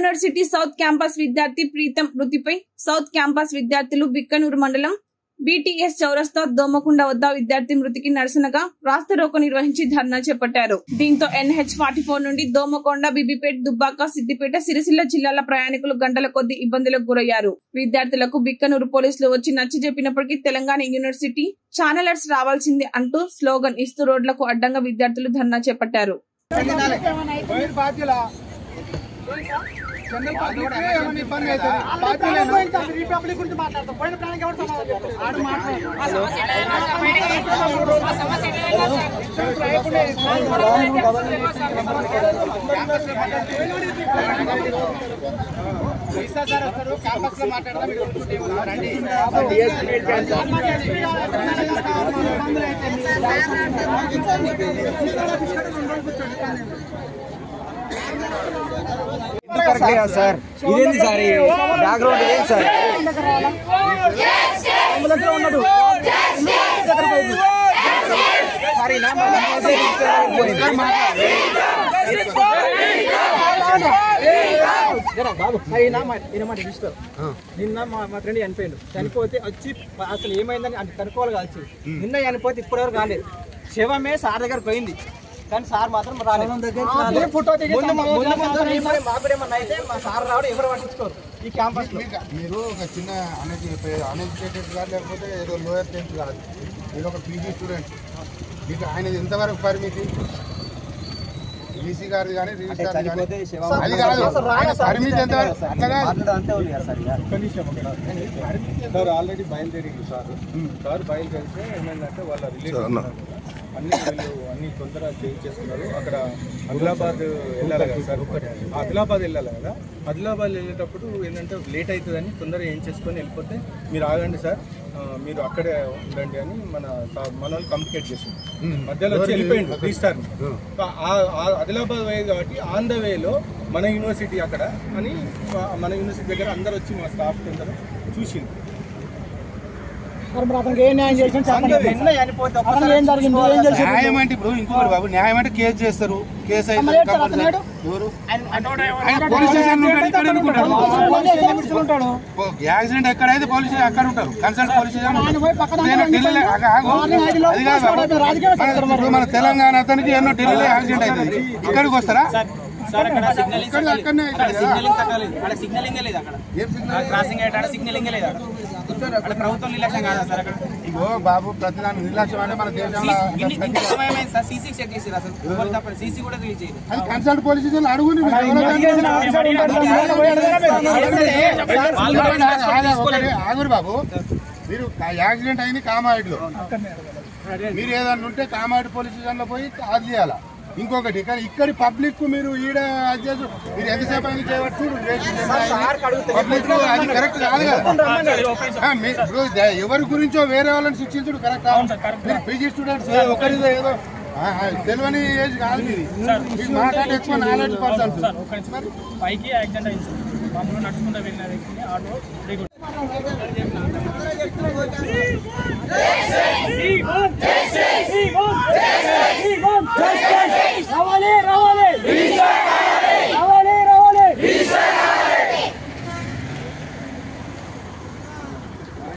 University south campus విద్యార్థి ప్రీతం మృతిపై south campus విద్యార్థులు బిక్కనూరు మండలం బీటీఎస్ చౌరస్తా దోమకొండ వద్ద విద్యార్థి మృతికి నిరసనగా రాస్తారోకో నిర్వహించి ధర్నా చేపట్టారు. దీంతో NH44 నుండి దోమకొండ, బీబీపేట్, దుబ్బాక, సిద్దిపేట, సిరిసిల్ల జిల్లాల ప్రయాణికులు గంటల కొద్ది ఇబ్బందులకు గురయ్యారు. విద్యార్థులకు బిక్కనూరు పోలీసులు వచ్చి నచ్చజెప్పినప్పటికీ తెలంగాణ యూనివర్సిటీ ఛానలర్స్ రావాల్సిందే అంటూ స్లోగన్ ఇస్తూ రోడ్లకు అడ్డంగా విద్యార్థులు ధర్నా చేపట్టారు. సార్ ఇదేంటి సార్ బ్యాక్గ్రౌండ్ ఏం సార్ నిన్న మా ఫ్రెండ్ చనిపోయాడు. చనిపోతే వచ్చి అసలు ఏమైందని అంటే కనుక్కోవాలి కాల్చి నిన్న చనిపోతే ఇప్పటివరకు రాలేదు. శవమే సార్ దగ్గర పోయింది కానీ సార్ మాత్రం రాలేదు. మాకుడేమన్నా అయితే మా సార్ రావడం ఎవరు పట్టించుకోరు. ఈ క్యాంపస్ లో మీరు ఒక చిన్న అన్ఎడ్యుకేటెడ్ కాదు, లేకపోతే ఏదో లోయర్ 10th కాదు, మీరు ఒక పీజీ స్టూడెంట్. మీకు ఆయన ఎంతవరకు పరిమితి? ఈసీ గారిది కానీ రిజిస్ట్రార్ కానీ అది కాదు, పరిమితి ఎంతవరకు? సార్ ఆల్రెడీ బయలుదేరింది. సార్ బయలుదేరితే ఏమైందంటే వాళ్ళ రిలేటివ్స్ అన్ని తొందరగా చేసుకున్నారు. అక్కడ ఆదిలాబాద్ వెళ్ళాలి కదా సార్, ఆదిలాబాద్ వెళ్ళాలి కదా. ఆదిలాబాద్ వెళ్ళేటప్పుడు ఏంటంటే లేట్ అవుతుందని తొందరగా ఏం చేసుకొని వెళ్ళిపోతే మీరు ఆగండి సార్, మీరు అక్కడే ఉండండి అని మన వాళ్ళు కమ్యూనికేట్ చేసింది. మధ్యలో వచ్చి వెళ్ళిపోయింది రిజిస్టార్. ఆదిలాబాద్ వే కాబట్టి ఆన్ ద వేలో మన యూనివర్సిటీ అక్కడ అని మన యూనివర్సిటీ దగ్గర అందరు వచ్చి మా స్టాఫ్ అందరూ చూసింది. న్యాయం అంటే ఇప్పుడు ఇంకోటి బాబు, న్యాయం అంటే కేసు చేస్తారు. కేసు అయితే యాక్సిడెంట్ ఎక్కడైతే పోలీస్ స్టేషన్ అక్కడ ఉంటారు, కన్సల్ట్ పోలీస్ స్టేషన్. అది మన తెలంగాణ అతనికి ఎన్నో ఢిల్లీలో యాక్సిడెంట్ అవుతుంది, ఇక్కడికి వస్తారా? ఇగో బాబు, ప్రతి దాని నిర్లక్ష్యం అంటే మన దేశంలో అది కన్సల్ట్ పోలీస్ స్టేషన్ అడుగుని. ఆగురు బాబు, మీరు యాక్సిడెంట్ అయింది కామారెడ్డిలో, మీరు ఏదన్నా ఉంటే కామారెడ్డి పోలీస్ స్టేషన్ లో పోయి అది చేయాలా. ఇంకొకటి కానీ ఇక్కడి పబ్లిక్ మీరు ఈడ మీరు ఎంతసేపు అయినా చేయవచ్చు. పబ్లిక్ అది కరెక్ట్ కాదు కదా. ఇప్పుడు ఎవరి గురించో వేరే వాళ్ళని శిక్షించడం కరెక్ట్ కాదు. మీరు పీజీ స్టూడెంట్స్ ఒకరిదో ఏదో తెలియని ఏజ్ కాదు. మీరు మాట్లాడే ఎక్కువ నాలెడ్జ్ పర్సన్స్. పైకి యాక్సిడెంట్ అయింది సార్, నడుచుకుంటూ వెళ్ళిన వ్యక్తిని ఆటో